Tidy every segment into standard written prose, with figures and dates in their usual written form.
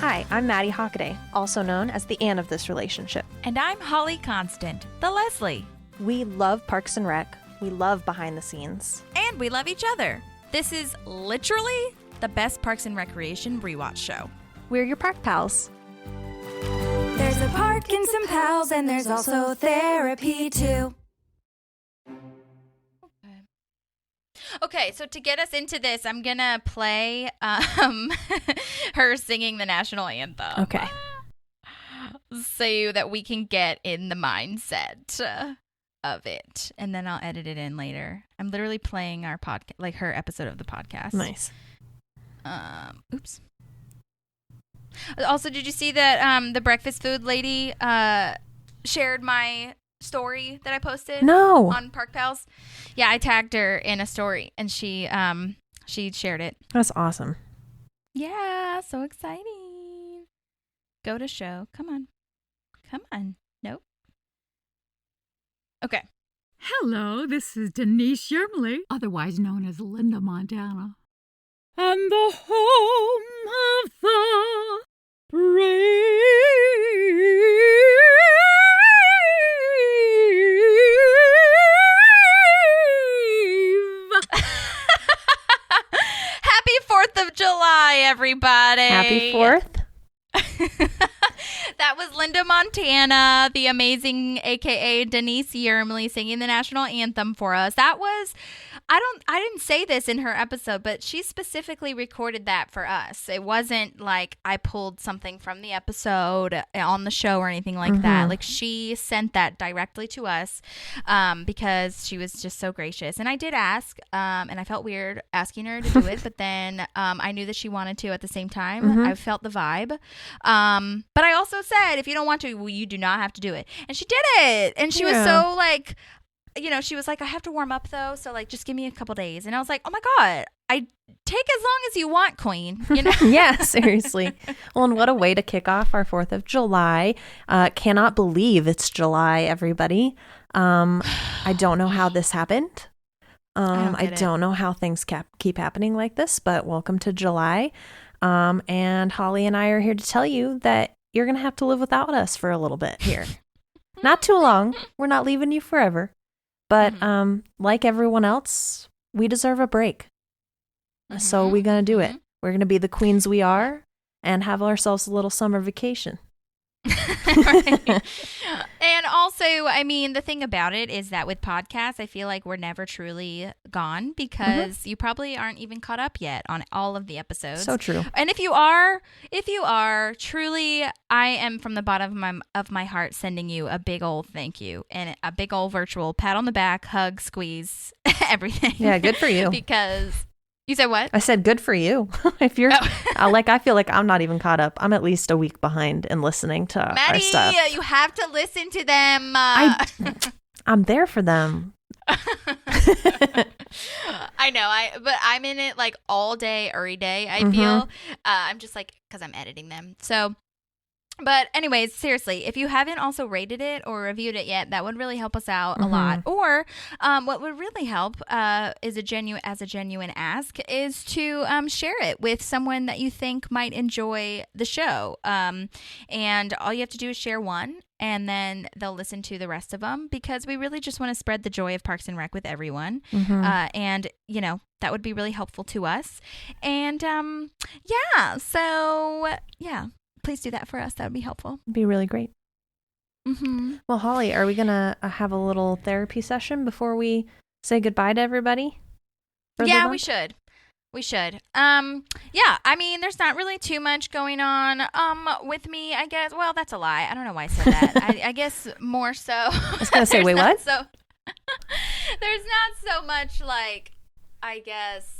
Hi, I'm Maddie Hockaday, also known as the Anne of this relationship. And I'm Holly Constant, the Leslie. We love Parks and Rec. We love behind the scenes. And we love each other. This is literally the best Parks and Recreation rewatch show. We're your park pals. There's a park and some pals, and there's also therapy too. Okay, so to get us into this, I'm going to play her singing the National Anthem. Okay. So that we can get in the mindset of it. And then I'll edit it in later. I'm literally playing our podcast, like her episode of the podcast. Nice. Oops. Also, did you see that the breakfast food lady shared my story that I posted? No. On Park Pals? Yeah, I tagged her in a story and she shared it. That's awesome. Yeah, so exciting. Go to show. Come on. Come on. Nope. Okay. Hello, this is Denise Yermley, otherwise known as Linda Montana. And the home of the brave. Happy 4th of July, everybody. Happy 4th. That was Linda Montana, the amazing AKA Denise Yermley, singing the national anthem for us. That was, I didn't say this in her episode, but she specifically recorded that for us. It wasn't like I pulled something from the episode on the show or anything like that. Like she sent that directly to us because she was just so gracious. And I did ask, and I felt weird asking her to do it, but then I knew that she wanted to at the same time. I felt the vibe. But I also said, if you don't want to, well, you do not have to do it. And she did it. And she was so like, you know, she was like, I have to warm up though. So like, just give me a couple days. And I was like, oh my God, I take as long as you want, queen. You know? Yeah, seriously. Well, and what a way to kick off our 4th of July. Cannot believe it's July, everybody. I don't know how this happened. I don't know how things keep happening like this, but welcome to July. And Holly and I are here to tell you that you're going to have to live without us for a little bit here. Not too long. We're not leaving you forever. But like everyone else, we deserve a break. So we're going to do it. We're going to be the queens we are and have ourselves a little summer vacation. Right. And also, I mean, the thing about it is that with podcasts, I feel like we're never truly gone because you probably aren't even caught up yet on all of the episodes. So true. And if you are truly, I am from the bottom of my heart sending you a big old thank you and a big old virtual pat on the back, hug, squeeze, everything. Yeah, good for you. Because you said what? I said good for you. If you're I feel like I'm not even caught up. I'm at least a week behind in listening to Maddie, our stuff. You have to listen to them. I'm there for them. I know. But I'm in it like all day, every day. I feel. I'm just like because I'm editing them. So. But anyways, seriously, if you haven't also rated it or reviewed it yet, that would really help us out a lot. Or what would really help is a genuine ask is to share it with someone that you think might enjoy the show. And all you have to do is share one. And then they'll listen to the rest of them because we really just want to spread the joy of Parks and Rec with everyone. And, you know, that would be really helpful to us. And, please do that for us. That would be helpful. It'd be really great. Well, Holly, are we going to have a little therapy session before we say goodbye to everybody? Yeah, we should. I mean, there's not really too much going on with me, I guess. Well, that's a lie. I don't know why I said that. I guess more so. I was going to say, wait, what? There's not so much like, I guess,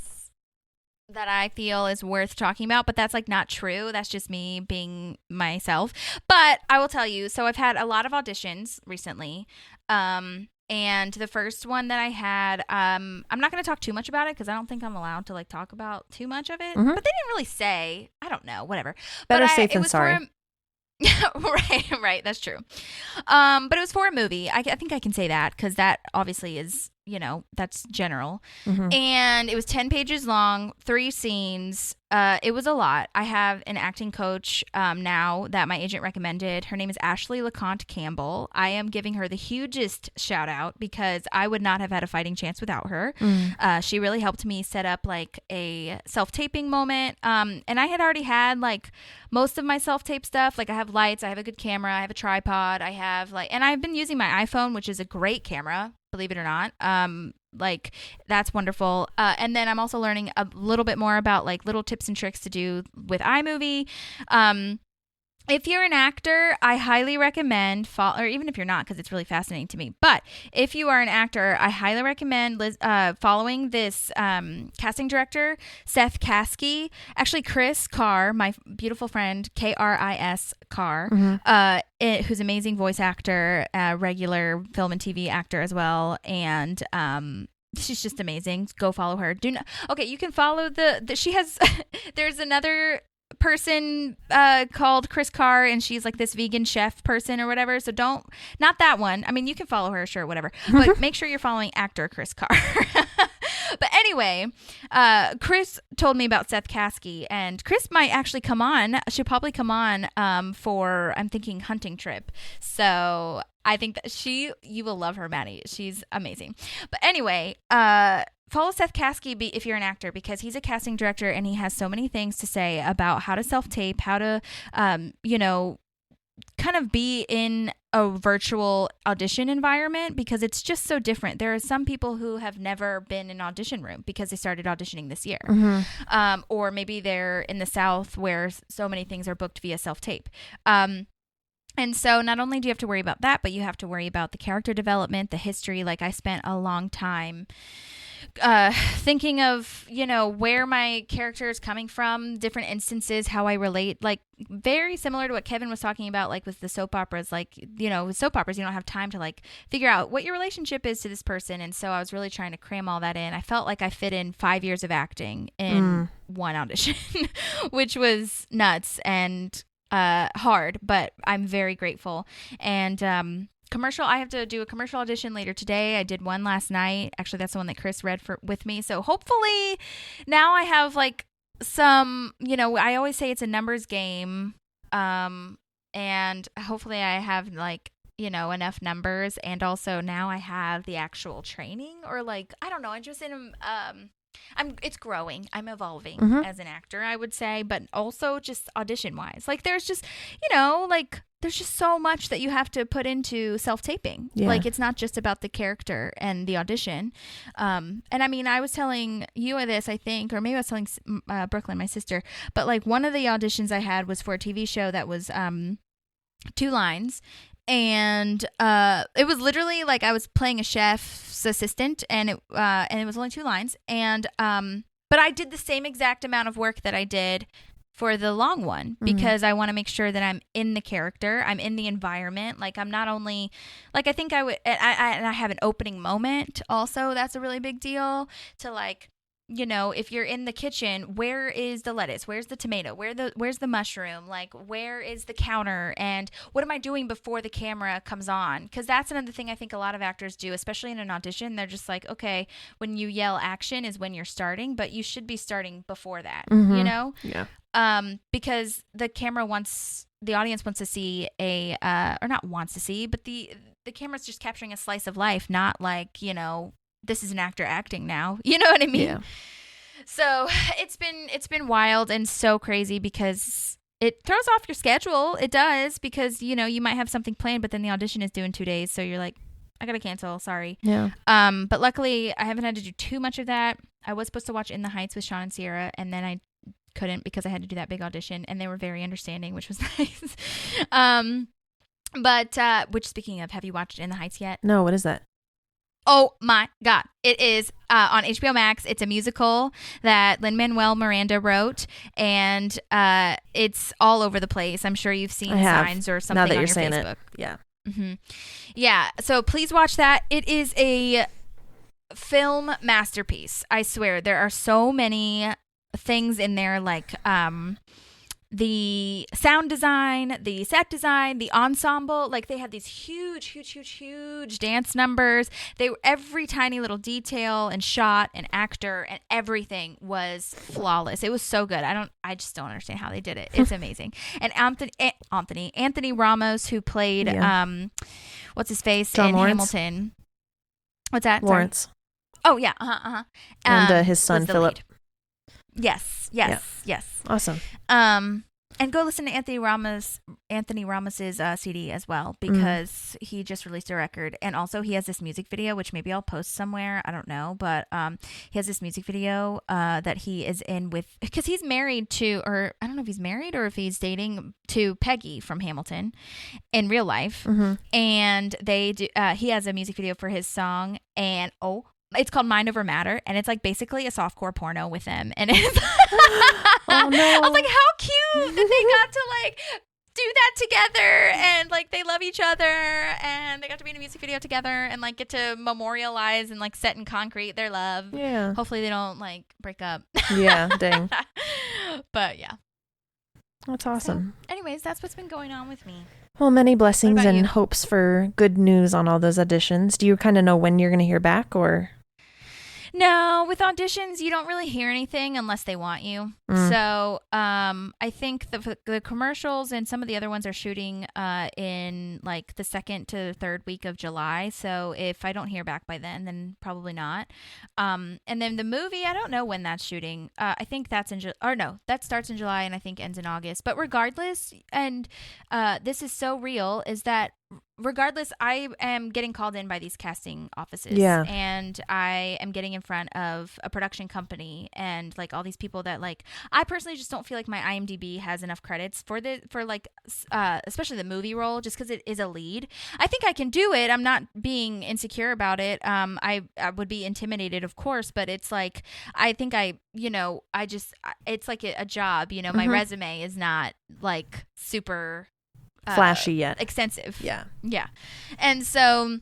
that I feel is worth talking about, but that's like not true. That's just me being myself. But I will tell you, so I've had a lot of auditions recently. And the first one that I had, I'm not going to talk too much about it because I don't think I'm allowed to like talk about too much of it. But they didn't really say. I don't know, whatever. Better safe than sorry. Right. That's true. But it was for a movie. I think I can say that because that obviously is, that's general. Mm-hmm. And it was 10 pages long, 3 scenes. It was a lot. I have an acting coach now that my agent recommended. Her name is Ashley LeConte Campbell. I am giving her the hugest shout out because I would not have had a fighting chance without her. She really helped me set up like a self-taping moment. And I had already had like most of my self-tape stuff. Like I have lights, I have a good camera, I have a tripod, and I've been using my iPhone, which is a great camera, believe it or not. Like that's wonderful. And then I'm also learning a little bit more about like little tips and tricks to do with iMovie. If you're an actor, I highly recommend or even if you're not, because it's really fascinating to me. But if you are an actor, I highly recommend following this casting director, Seth Caskey. Actually, Chris Carr, my beautiful friend, Kris Carr, who's an amazing voice actor, regular film and TV actor as well, and she's just amazing. Go follow her. You can follow she has. There's another person called Chris Carr, and she's like this vegan chef person or whatever, so not that one. I mean, you can follow her, sure, whatever, but make sure you're following actor Chris Carr. But anyway, Chris told me about Seth Caskey, and Chris might actually come on. She'll probably come on for, I'm thinking, Hunting Trip. So I think that you will love her, Maddie. She's amazing. But anyway, follow Seth Caskey if you're an actor, because he's a casting director and he has so many things to say about how to self-tape, how to, kind of be in a virtual audition environment, because it's just so different. There are some people who have never been in an audition room because they started auditioning this year. Or maybe they're in the South where so many things are booked via self-tape. And so not only do you have to worry about that, but you have to worry about the character development, the history. Like I spent a long time thinking of, where my character is coming from, different instances, how I relate, like very similar to what Kevin was talking about, like with the soap operas, like, with soap operas, you don't have time to like figure out what your relationship is to this person. And so I was really trying to cram all that in. I felt like I fit in 5 years of acting in one audition, which was nuts and hard, but I'm very grateful. And commercial, I have to do a commercial audition later today. I did one last night. Actually, that's the one that Chris read with me. So hopefully now I have like some, I always say it's a numbers game. And hopefully I have like, enough numbers. And also now I have the actual training, or like, I don't know. I'm just in, it's growing. I'm evolving as an actor, I would say, but also just audition wise. Like there's just, there's just so much that you have to put into self-taping. Yeah. Like it's not just about the character and the audition. And I mean, I was telling you this, I think, or maybe I was telling Brooklyn, my sister, but like one of the auditions I had was for a TV show that was 2 lines. And it was literally like I was playing a chef's assistant, and it was only 2 lines. And but I did the same exact amount of work that I did for the long one, because I want to make sure that I'm in the character, I'm in the environment. Like I'm not only like, I think I would, and I have an opening moment also. That's a really big deal to like, if you're in the kitchen, where is the lettuce? Where's the tomato? Where's the mushroom? Like, where is the counter? And what am I doing before the camera comes on? Because that's another thing I think a lot of actors do, especially in an audition. They're just like, okay, when you yell action is when you're starting, but you should be starting before that, Yeah. Because the audience wants to see or not wants to see, but the camera's just capturing a slice of life, not like, this is an actor acting now. You know what I mean? Yeah. So it's been wild and so crazy, because it throws off your schedule. It does, because, you might have something planned, but then the audition is due in 2 days. So you're like, I got to cancel. Sorry. Yeah. But luckily I haven't had to do too much of that. I was supposed to watch In the Heights with Sean and Sierra, and then I couldn't because I had to do that big audition, and they were very understanding, which was nice. Which, speaking of, have you watched In the Heights yet? No, what is that? Oh my God. It is on HBO Max. It's a musical that Lin-Manuel Miranda wrote, and it's all over the place. I'm sure you've seen signs or something now that on you're your saying Facebook. It. Yeah. Mm-hmm. Yeah. So please watch that. It is a film masterpiece. I swear. There are so many things in there, like the sound design, the set design, the ensemble. Like, they had these huge dance numbers. Every tiny little detail and shot and actor and everything was flawless. It was so good. I just don't understand how they did it. It's amazing. And Anthony Ramos, who played what's his face John in Lawrence? Hamilton. What's that? Lawrence. Sorry. Oh yeah, And his son Philip. Lead. Yes. Awesome. And go listen to Anthony Ramos's CD as well, because he just released a record, and also he has this music video, which maybe I'll post somewhere. I don't know, but he has this music video that he is in with, because he's married to, or I don't know if he's married or if he's dating to Peggy from Hamilton in real life, and they do. He has a music video for his song, and it's called Mind Over Matter, and it's like basically a softcore porno with them. And it's Oh no. I was like, how cute that they got to like do that together, and like they love each other, and they got to be in a music video together, and like get to memorialize and like set in concrete their love. Yeah. Hopefully they don't like break up. Yeah, dang. But yeah. That's awesome. So, anyways, that's what's been going on with me. Well, many blessings about and you? hopes for good news on all those auditions. Do you kind of know when you're going to hear back, or? No, with auditions, you don't really hear anything unless they want you. So I think the commercials and some of the other ones are shooting in like the 2nd to 3rd week of July. So if I don't hear back by then probably not. And then the movie, I don't know when that's shooting. I think that's that starts in July and I think ends in August. But regardless, and this is so real, is that regardless, I am getting called in by these casting offices. Yeah. And I am getting in front of a production company and like all these people that like, I personally just don't feel like my IMDb has enough credits for especially the movie role, just because it is a lead. I think I can do it. I'm not being insecure about it. I would be intimidated, of course, but it's like, I think it's like a job, my resume is not like super flashy yet. Extensive. Yeah. And so,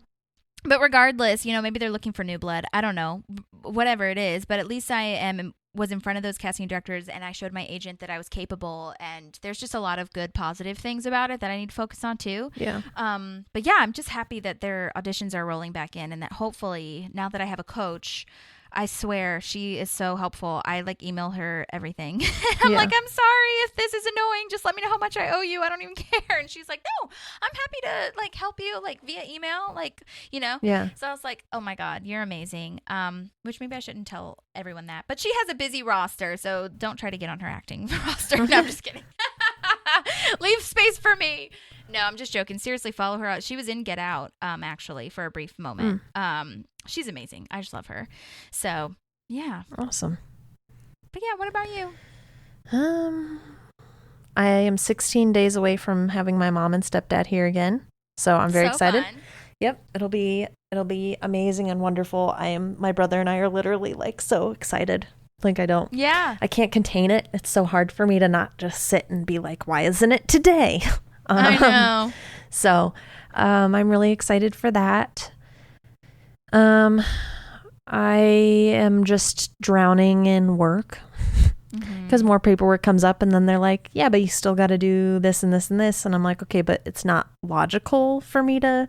but regardless, maybe they're looking for new blood. I don't know, whatever it is, but at least I was in front of those casting directors, and I showed my agent that I was capable, and there's just a lot of good positive things about it that I need to focus on too. Yeah. But yeah, I'm just happy that their auditions are rolling back in, and that hopefully now that I have a coach, I swear she is so helpful. I like email her everything. I'm like, I'm sorry if this is annoying. Just let me know how much I owe you. I don't even care. And she's like, no, I'm happy to like help you like via email, like, Yeah. So I was like, oh my God, you're amazing. Which maybe I shouldn't tell everyone that, but she has a busy roster, so don't try to get on her acting roster. No, I'm just kidding. Leave space for me. No, I'm just joking. Seriously, follow her out. She was in Get Out, actually, for a brief moment. She's amazing. I just love her. So, yeah. Awesome. But yeah, what about you? I am 16 days away from having my mom and stepdad here again. So I'm very excited. Fun. Yep. It'll be amazing and wonderful. My brother and I are literally like so excited. Like I can't contain it. It's so hard for me to not just sit and be like, why isn't it today? I know. So, I'm really excited for that. I am just drowning in work because more paperwork comes up, and then they're like, yeah, but you still got to do this and this and this. And I'm like, okay, but it's not logical for me to,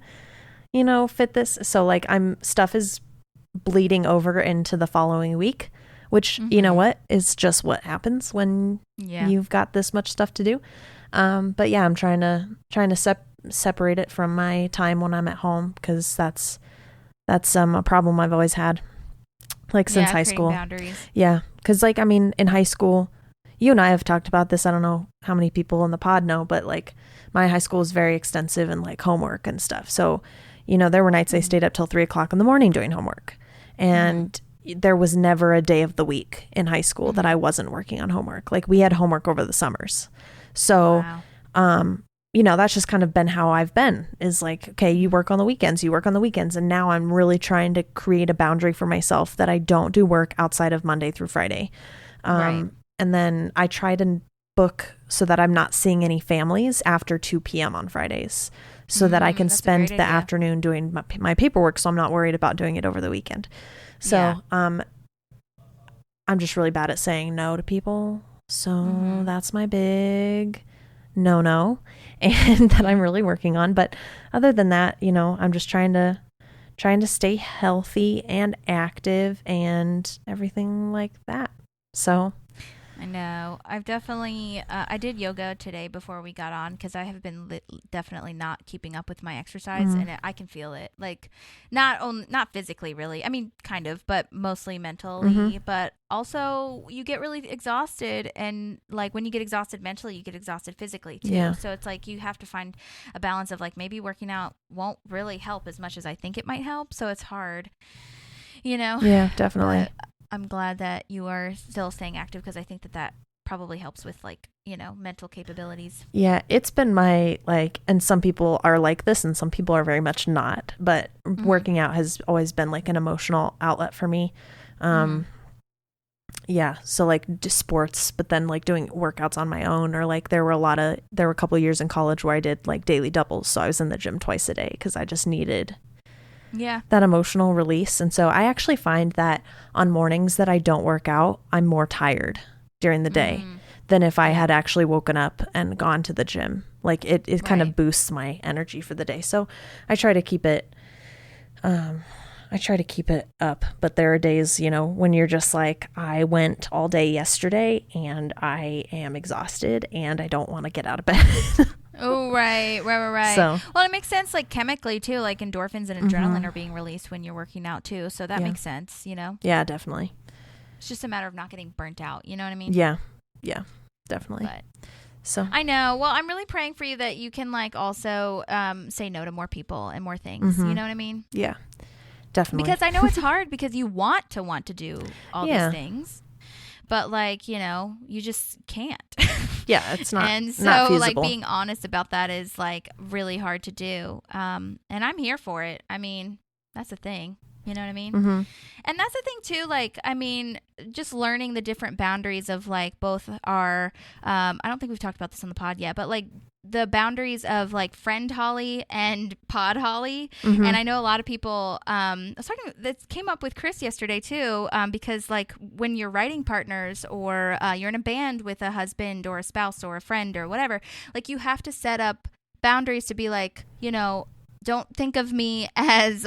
fit this. So like stuff is bleeding over into the following week, which you know what is just what happens when you've got this much stuff to do. But yeah, I'm trying to separate it from my time when I'm at home, because that's a problem I've always had, like since high school. Boundaries. Yeah, because like in high school, you and I have talked about this. I don't know how many people in the pod know, but like my high school is very extensive and like homework and stuff. So there were nights I stayed up till 3:00 in the morning doing homework, and there was never a day of the week in high school that I wasn't working on homework. Like we had homework over the summers. So, that's just kind of been how I've been, is like, okay, you work on the weekends. And now I'm really trying to create a boundary for myself that I don't do work outside of Monday through Friday. And then I try to book so that I'm not seeing any families after 2 p.m. on Fridays, so that I can spend the afternoon doing my paperwork. So I'm not worried about doing it over the weekend. So, I'm just really bad at saying no to people. So that's my big no and that I'm really working on. But other than that, I'm just trying to stay healthy and active and everything like that. So I know. I've definitely, I did yoga today before we got on because I have been definitely not keeping up with my exercise, and I can feel it. Like, not physically, really. I mean, kind of, but mostly mentally. But also, you get really exhausted, and like when you get exhausted mentally, you get exhausted physically too. Yeah. So it's like you have to find a balance of like maybe working out won't really help as much as I think it might help. So it's hard, Yeah, definitely. But I'm glad that you are still staying active because I think that probably helps with like, mental capabilities. Yeah, it's been my and some people are like this and some people are very much not, but working out has always been like an emotional outlet for me. Yeah, so like just sports, but then like doing workouts on my own, or like there were a couple of years in college where I did like daily doubles. So I was in the gym twice a day because I just needed that emotional release. And so I actually find that on mornings that I don't work out, I'm more tired during the day than if I had actually woken up and gone to the gym. Like it kind of boosts my energy for the day. So I try to keep it up, but there are days, when you're just like, I went all day yesterday and I am exhausted and I don't want to get out of bed. Oh, right. So, well, it makes sense, like chemically too, like endorphins and adrenaline are being released when you're working out too. So that makes sense, Yeah, definitely. It's just a matter of not getting burnt out. You know what I mean? Yeah, definitely. But so I know. Well, I'm really praying for you that you can like also say no to more people and more things. You know what I mean? Yeah, definitely. Because I know it's hard because you want to do all these things. But like, you just can't. Yeah, it's not. And so not feasible. like being honest about that is like really hard to do. And I'm here for it. I mean, that's the thing. You know what I mean? And that's the thing too. Like, I mean, just learning the different boundaries of like both our, I don't think we've talked about this on the pod yet, but like the boundaries of like friend Holly and pod Holly. And I know a lot of people, that came up with Chris yesterday too, because like when you're writing partners or you're in a band with a husband or a spouse or a friend or whatever, like you have to set up boundaries to be like, don't think of me as,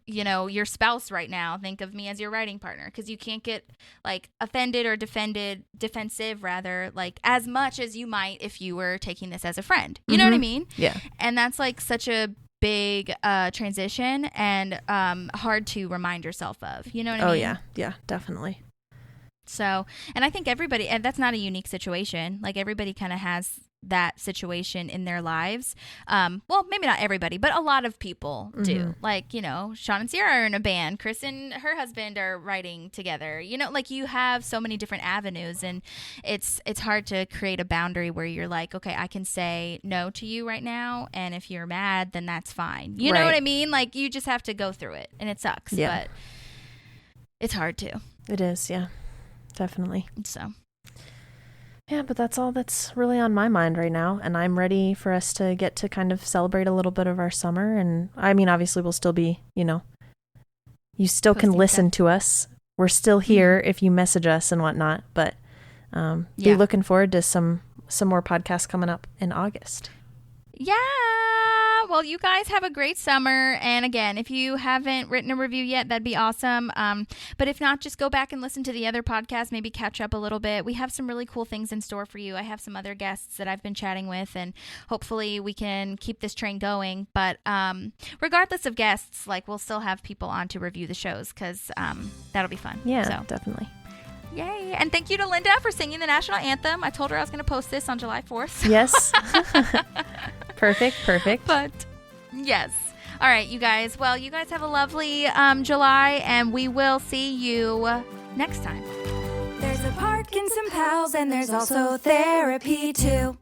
your spouse right now. Think of me as your writing partner, because you can't get like offended or defensive rather, like as much as you might if you were taking this as a friend. You know what I mean? Yeah. And that's like such a big transition and hard to remind yourself of. You know what I mean? Oh, yeah, definitely. So, and I think everybody, and that's not a unique situation. Like everybody kind of has that situation in their lives. Well, maybe not everybody, but a lot of people do. Like, Sean and Sierra are in a band. Chris and her husband are writing together. Like you have so many different avenues, and it's hard to create a boundary where you're like, okay, I can say no to you right now, and if you're mad, then that's fine. You know what I mean? Like you just have to go through it, and it sucks, but it's hard to. It is, yeah. Definitely. So. Yeah, but that's all that's really on my mind right now. And I'm ready for us to get to kind of celebrate a little bit of our summer. And I mean, obviously we'll still be, you still can listen to us. We're still here if you message us and whatnot, but be looking forward to some more podcasts coming up in August. Yeah. Well, you guys have a great summer. And again, if you haven't written a review yet, that'd be awesome. But if not, just go back and listen to the other podcasts, maybe catch up a little bit. We have some really cool things in store for you. I have some other guests that I've been chatting with, and hopefully we can keep this train going. But regardless of guests, like we'll still have people on to review the shows, because that'll be fun. Yeah, so. Definitely. Yay. And thank you to Linda for singing the National Anthem. I told her I was going to post this on July 4th. Yes. Perfect. But yes. All right, you guys. Well, you guys have a lovely July, and we will see you next time. There's a park and some pals, and there's also therapy too.